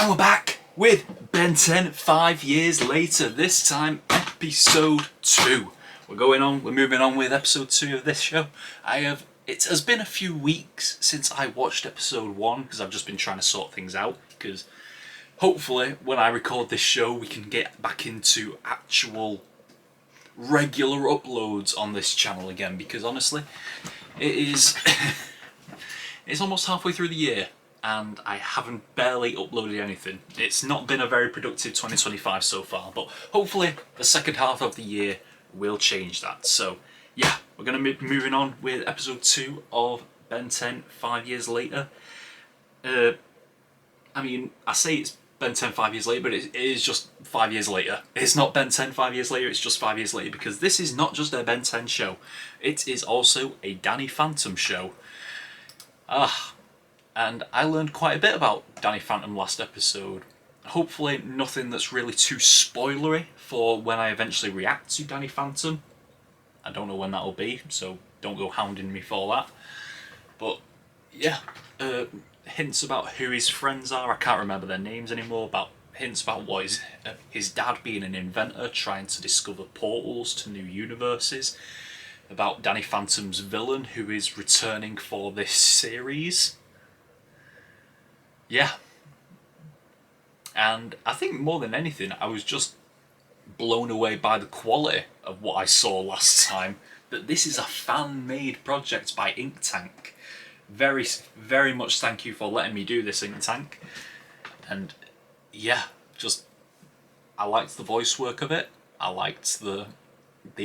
And we're back with Ben 10 5 years later, this time episode 2. We're moving on with episode 2 of this show. It has been a few weeks since I watched episode 1 because I've just been trying to sort things out, because hopefully when I record this show we can get back into actual regular uploads on this channel again, because honestly it is it's almost halfway through the year and I haven't barely uploaded anything. It's not been a very productive 2025 so far, but hopefully the second half of the year will change that. So yeah, we're going to be moving on with episode 2 of Ben 10 5 years later. I mean, I say it's Ben 10 5 years later, but it is just 5 years later. It's not Ben 10 5 years later, it's just 5 years later, because this is not just a Ben 10 show. It is also a Danny Phantom show. And I learned quite a bit about Danny Phantom last episode. Hopefully nothing that's really too spoilery for when I eventually react to Danny Phantom. I don't know when that'll be, so don't go hounding me for that. But yeah, hints about who his friends are. I can't remember their names anymore. Hints about what his dad being an inventor, trying to discover portals to new universes. About Danny Phantom's villain, who is returning for this series. Yeah. And I think more than anything, I was just blown away by the quality of what I saw last time. That this is a fan-made project by Ink Tank. Very, very much thank you for letting me do this, Ink Tank. And yeah, I liked the voice work of it. I liked the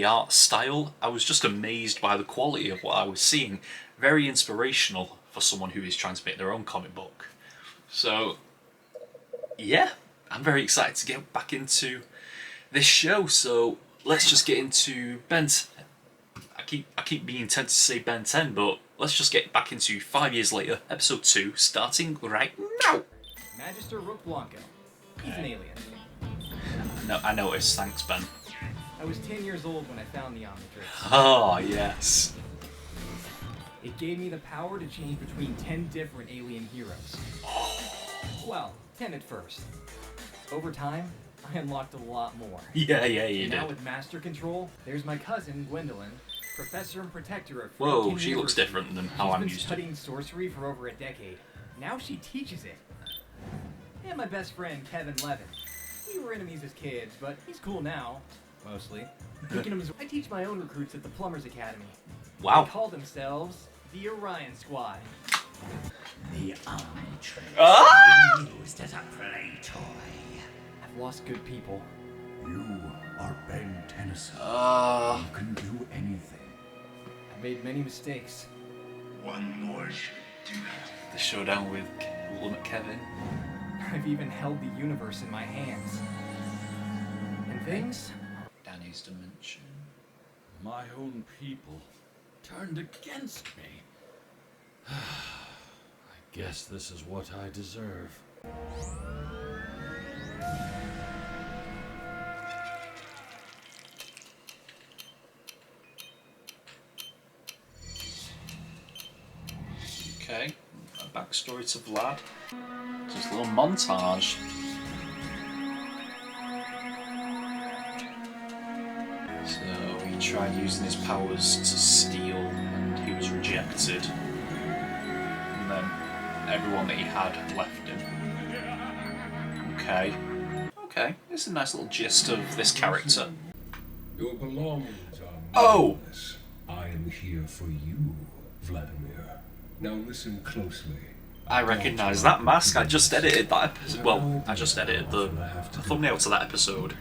art style. I was just amazed by the quality of what I was seeing. Very inspirational for someone who is trying to make their own comic book. So yeah, I'm very excited to get back into this show. So let's just get into Ben. I keep being tempted to say Ben 10, but let's just get back into 5 years later, episode 2, starting right now. Magister Rook Blanco. He's an alien. No, I noticed. Thanks, Ben. I was 10 years old when I found the Omnitrix. Oh, yes. It gave me the power to change between 10 different alien heroes. Well, 10 at first. Over time, I unlocked a lot more. Yeah, you did. Now with Master Control, there's my cousin, Gwendolyn, Professor and Protector of Whoa, she looks different than how I'm used to. She's been studying sorcery for over a decade. Now she teaches it. And my best friend, Kevin Levin. We were enemies as kids, but he's cool now. Mostly. I teach my own recruits at the Plumbers Academy. Wow. They call themselves the Orion Squad. The Omnitrix used as a play toy. I've lost good people. You are Ben Tennyson. You can do anything. I've made many mistakes. One more should do it. The showdown with Limit Kevin. I've even held the universe in my hands. And things? Danny's dimension. My own people turned against me. I guess this is what I deserve. Okay, a backstory to Vlad. Just a little montage. So he tried using his powers to steal and he was rejected. And then everyone that he had left him. Okay, this is a nice little gist of this character. Your belongings are Oh! meaningless. I am here for you, Vladimir. Now listen closely. I recognise that mask. I just edited that episode. Well, I just edited the thumbnail to that episode.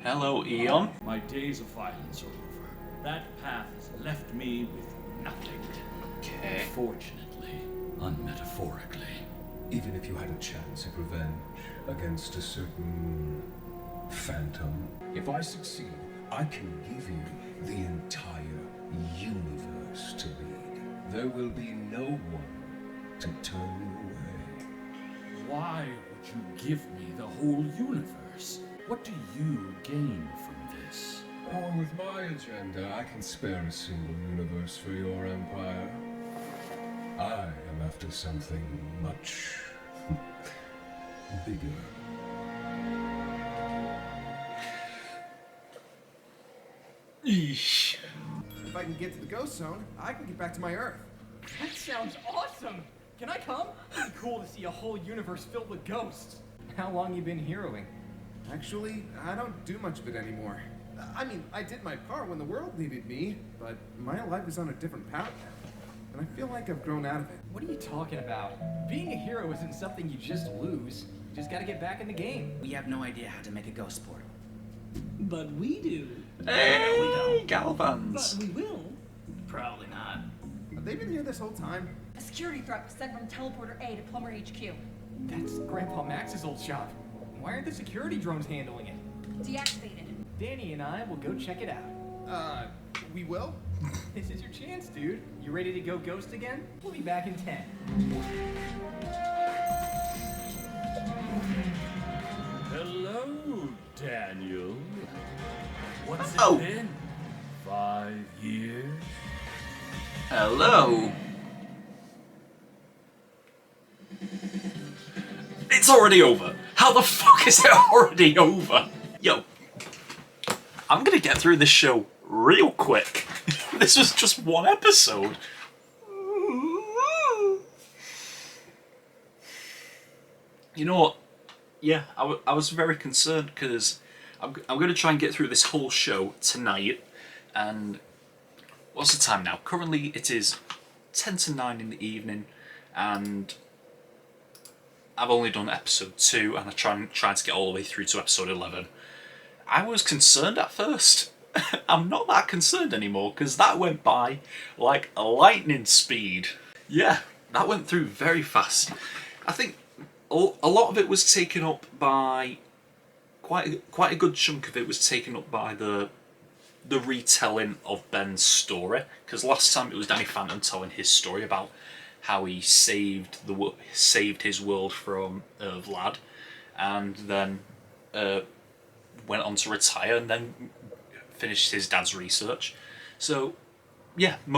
Hello, Eon. My days of violence are over. That path has left me with nothing. Okay. Fortunately, unmetaphorically. Even if you had a chance at revenge against a certain phantom, if I succeed, I can give you the entire universe to lead. There will be no one to turn you away. Why would you give me the whole universe? What do you gain from this? Oh, with my agenda, I can spare a single universe for your empire. I am after something much bigger. Eesh. If I can get to the ghost zone, I can get back to my Earth. That sounds awesome! Can I come? It'd be cool to see a whole universe filled with ghosts. How long you been heroing? Actually, I don't do much of it anymore. I mean, I did my part when the world needed me, but my life is on a different path now. And I feel like I've grown out of it. What are you talking about? Being a hero isn't something you just lose. You just gotta get back in the game. We have no idea how to make a ghost portal. But we do. Hey, Galvans. But we will. Probably not. Have they been here this whole time? A security threat was sent from Teleporter A to Plumber HQ. That's Grandpa Max's old shop. Why aren't the security drones handling it? Deactivated. Danny and I will go check it out. We will? This is your chance, dude. You ready to go ghost again? We'll be back in 10. Hello, Daniel. What's Oh. it been? 5 years? Hello. It's already over. How the fuck is it already over? Yo, I'm gonna get through this show real quick. This was just one episode. You know what? Yeah, I was very concerned because I'm going to try and get through this whole show tonight. And what's the time now? Currently it is 10 to 9 in the evening, and I've only done episode 2, and I'm trying to get all the way through to episode 11. I was concerned at first. I'm not that concerned anymore because that went by like a lightning speed. Yeah, that went through very fast. I think a lot of it was taken up by quite a good chunk of it was taken up by the retelling of Ben's story, because last time it was Danny Phantom telling his story about how he saved his world from Vlad, and then went on to retire and then finished his dad's research. So yeah, a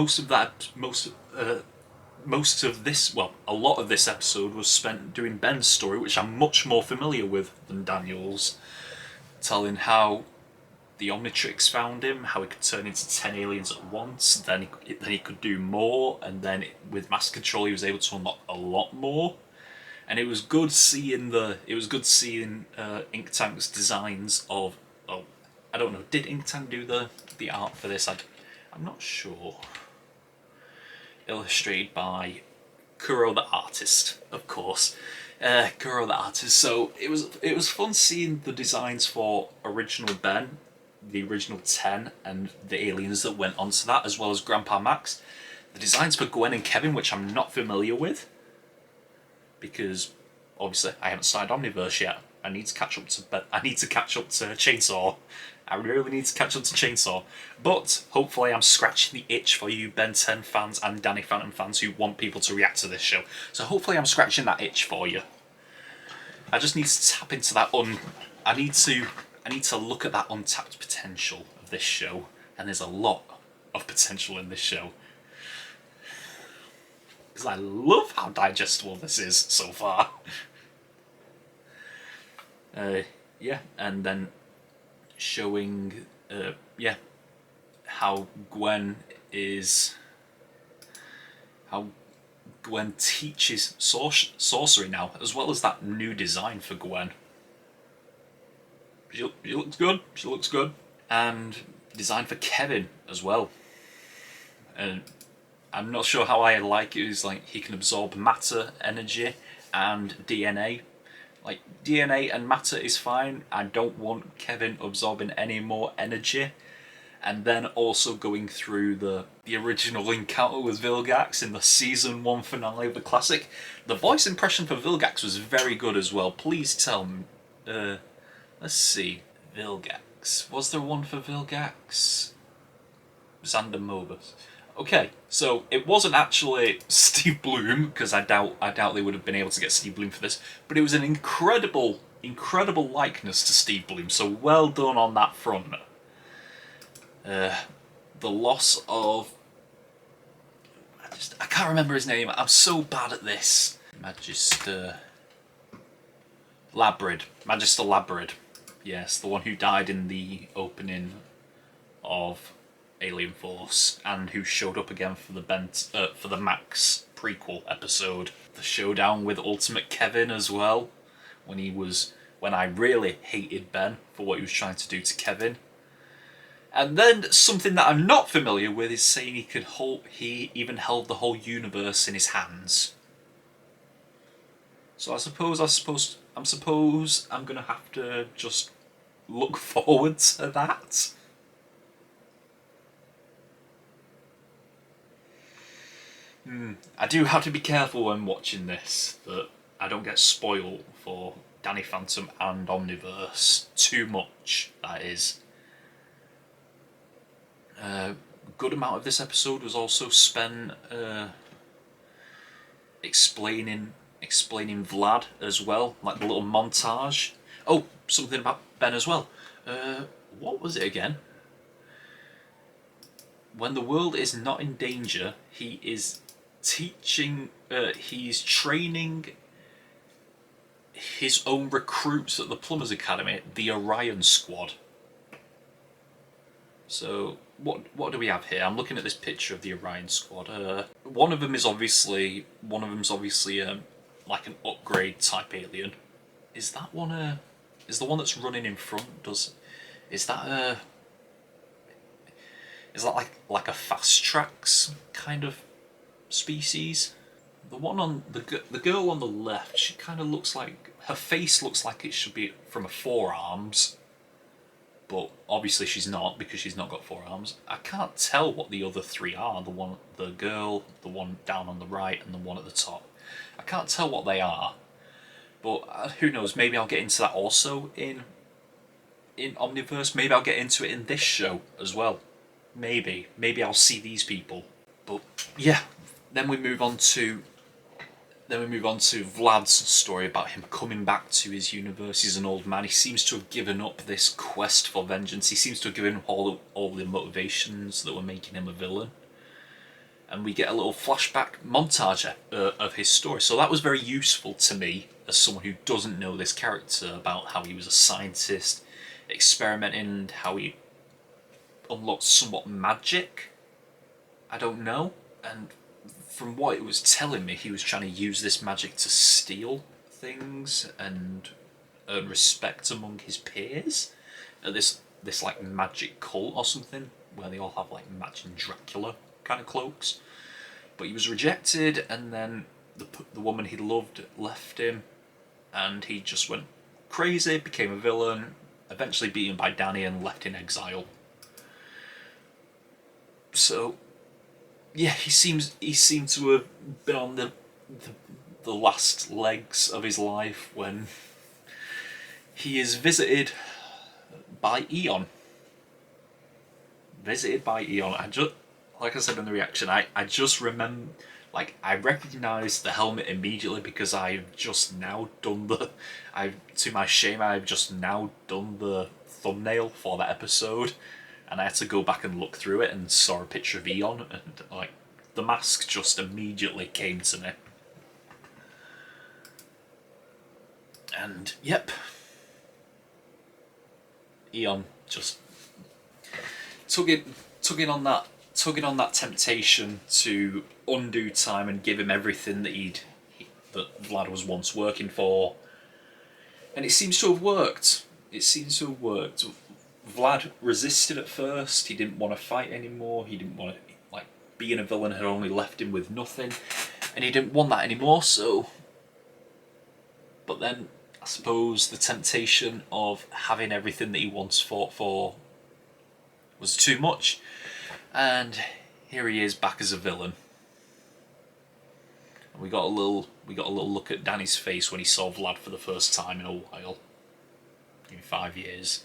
lot of this episode was spent doing Ben's story, which I'm much more familiar with than Daniel's, telling how the Omnitrix found him, how he could turn into 10 aliens at once, then he could do more, and then with Master Control he was able to unlock a lot more. And it was good seeing Ink Tank's designs of, oh, I don't know, did Ink Tank do the art for this? I'm not sure. Illustrated by Kuro the artist, of course. Kuro the artist. So it was fun seeing the designs for original Ben, the original 10, and the aliens that went onto that, as well as Grandpa Max. The designs for Gwen and Kevin, which I'm not familiar with, because obviously I haven't started Omniverse yet. I need to catch up to Chainsaw. I really need to catch up to Chainsaw. But hopefully I'm scratching the itch for you Ben 10 fans and Danny Phantom fans who want people to react to this show. So hopefully I'm scratching that itch for you. I just need to tap into that I need to look at that untapped potential of this show, and there's a lot of potential in this show. Because I love how digestible this is so far. Yeah, and then showing how Gwen teaches sorcery now, as well as that new design for Gwen. She looks good. She looks good. And design for Kevin as well. And I'm not sure how I like it. It's like he can absorb matter, energy, and DNA. Like, DNA and matter is fine. I don't want Kevin absorbing any more energy. And then also going through the original encounter with Vilgax in the season 1 finale of the classic. The voice impression for Vilgax was very good as well. Please tell me. Let's see. Vilgax. Was there one for Vilgax? Xander Mobus. Okay, so it wasn't actually Steve Bloom, because I doubt they would have been able to get Steve Bloom for this, but it was an incredible likeness to Steve Bloom, so well done on that front. The loss of... I can't remember his name, I'm so bad at this. Magister... Labrid, Magister Labrid. Yes, the one who died in the opening of Alien Force and who showed up again for the Max prequel episode. The showdown with Ultimate Kevin as well, when I really hated Ben for what he was trying to do to Kevin. And then something that I'm not familiar with is saying he even held the whole universe in his hands. So I suppose I'm gonna have to just look forward to that. I do have to be careful when watching this that I don't get spoiled for Danny Phantom and Omniverse too much, that is. A good amount of this episode was also spent explaining Vlad as well, like the little montage. Oh, something about Ben as well. What was it again? When the world is not in danger, he is he's training his own recruits at the Plumbers Academy, the Orion Squad. So what do we have here? I'm looking at this picture of the Orion Squad. One of them is obviously like an upgrade type alien. Is that one is the one that's running in front? Is that like a fast tracks kind of species? The one on the girl on the left, she kind of looks like, her face looks like it should be from a forearms, but obviously she's not because she's not got forearms. I can't tell what the other three are. The girl, the one down on the right, and the one at the top. I can't tell what they are, but who knows? Maybe I'll get into that also in Omniverse. Maybe I'll get into it in this show as well. Maybe I'll see these people. But yeah, then we move on to Vlad's story about him coming back to his universe. He's an old man. He seems to have given up this quest for vengeance. He seems to have given up all the motivations that were making him a villain. And we get a little flashback montage of his story. So that was very useful to me as someone who doesn't know this character, about how he was a scientist, experimenting, how he unlocked somewhat magic. I don't know. And from what it was telling me, he was trying to use this magic to steal things and earn respect among his peers. This like magic cult or something, where they all have like matching Dracula kind of cloaks. But he was rejected, and then the woman he loved left him, and he just went crazy, became a villain, eventually beaten by Danny and left in exile. So yeah, he seemed to have been on the last legs of his life when he is visited by Eon. Like I said in the reaction, I just remember, like, I recognised the helmet immediately because I've just now done to my shame, I've just now done the thumbnail for that episode. And I had to go back and look through it and saw a picture of Eon, and like the mask just immediately came to me. And yep, Eon just tugging on that temptation to undo time and give him everything that Vlad was once working for, and it seems to have worked. Vlad resisted at first. He didn't want to fight anymore. He didn't want to, like, being a villain had only left him with nothing, and he didn't want that anymore. So, but then I suppose the temptation of having everything that he once fought for was too much, and here he is back as a villain. And we got a little look at Danny's face when he saw Vlad for the first time in a while, in 5 years.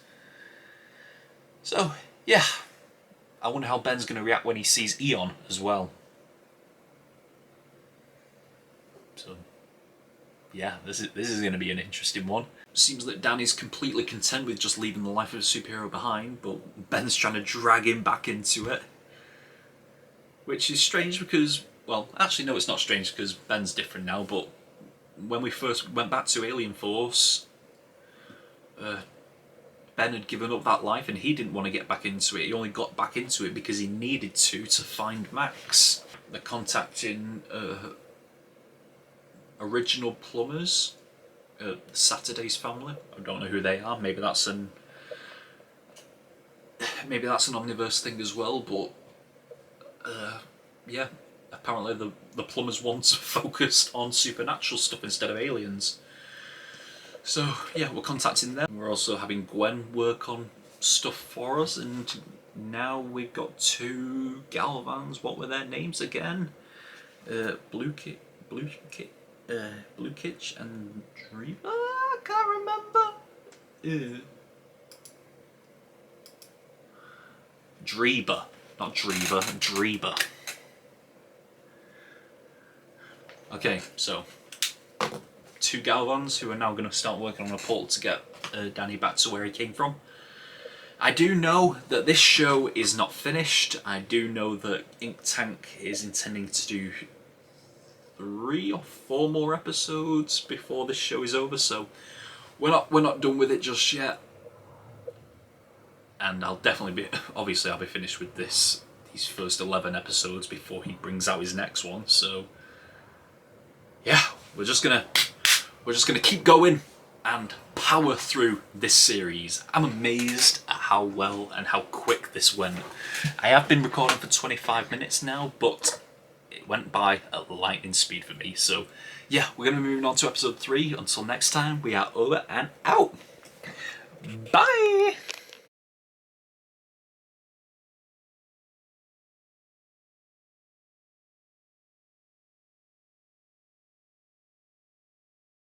So, yeah, I wonder how Ben's going to react when he sees Eon as well. So, yeah, this is going to be an interesting one. Seems that Danny's completely content with just leaving the life of a superhero behind, but Ben's trying to drag him back into it. Which is strange because, well, actually no, it's not strange because Ben's different now, but when we first went back to Alien Force, Ben had given up that life and he didn't want to get back into it. He only got back into it because he needed to find Max. They're contacting original plumbers, Saturday's family. I don't know who they are. Maybe that's an Omniverse thing as well. But yeah, apparently the plumbers want to focus on supernatural stuff instead of aliens. So yeah, we're contacting them. We're also having Gwen work on stuff for us, and now we've got 2 Galvans. What were their names again? Blue Kitch and Dreamer? I can't remember. Dreamer, not Dreamer, Dreamer. Okay, so 2 Galvans who are now going to start working on a portal to get Danny back to where he came from. I do know that this show is not finished. I do know that Ink Tank is intending to do 3 or 4 more episodes before this show is over, so we're not done with it just yet. And I'll definitely be, obviously I'll be finished with these first 11 episodes before he brings out his next one. So yeah, we're just gonna keep going and power through this series. I'm amazed at how well and how quick this went. I have been recording for 25 minutes now, but it went by at lightning speed for me. So yeah, we're going to be moving on to episode 3. Until next time, we are over and out. Bye!